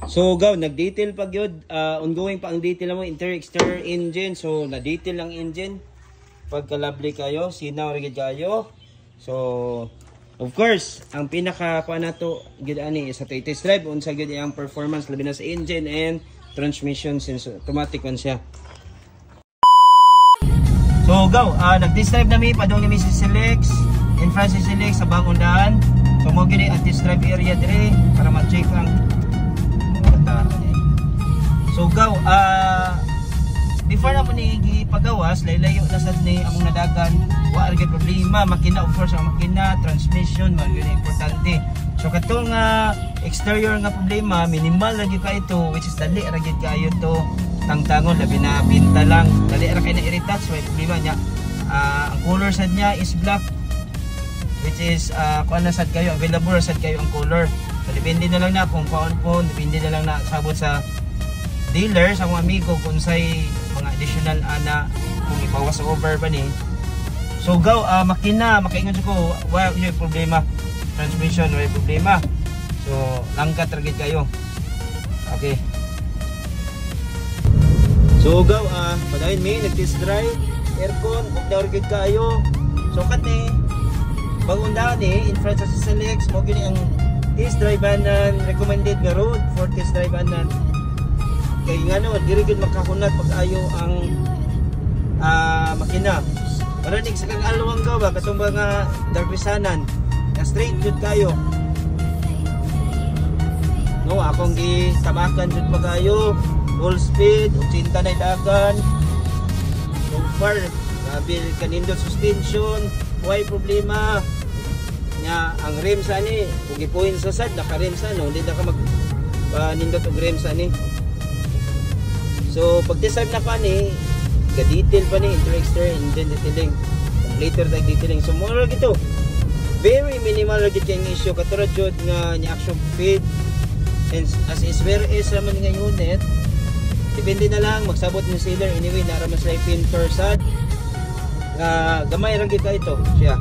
So gaw, nag-detail pa gyud, ongoing pa ang detail mo interior-exterior engine. So na-detail ang engine. Pagka-lovely kayo, sinaw ra gyud kayo. So of course, ang pinaka kuan nato gyud ani sa test drive unsa gyud ang performance labi na sa engine and transmission since automatic man siya. So gaw, nag-test drive nami padung nami si Selex, in front si Selex sa Bangundahan. So mo gyud ang test drive area dire para ma-check ang so gaw, before na mo ni gipagawas, laylayo na sad ni among nadagan, wa ra gyud problema, makina of course ang makina, transmission, mga gyud importante. So katong exterior nga problema, minimal ra gyud ka ito, which is dali ra gyud kayo to tangtangon, labi na pinta lang, dali ra kay na irritate, so problema niya. Ang color sad niya is black, which is kuan na sad kayo, available sad kayo ang color. So depende na lang na kung paon po, depende na lang na sabot sa dealer, sa mga amigo kung say mga additional ana kung ibawas over pa ni. So gaw, makina, makaingon ko, wala yung problema. Transmission, wala yung problema. So langkat target kayo. Okay. So gaw, padayon may nag-test drive, aircon, huwag na target kayo. So kate, Bangundahan in front sa Selex, mo gini ang test drive anan, recommended nga road for test drive anan. Kaya nga no, diri gud makahunat pag ayo ang makina. Paranig sa kag-alawang ka ba katong mga darbisanan na straight jud kayo. No, akong gitamakan jud pagayo, full speed, 80 na dagan. So far, grabe kanindot suspension, why problema. Nya ang rim sa ni, kung ipuhin sa sad naka-rim sa no, hindi na ka mag nindot og rim sa ni. So pag design na pa ni, ga-detail pa ni interior-exterior engine detailing, completer tag detailing. So mo ra gito, very minimal ra gid kay issue katulad jud nga ni action feed and as is where is raman nga unit. Depende na lang magsabot ni sealer anyway, nara mas lay filter sad nga gamay ra gid ka ito siya.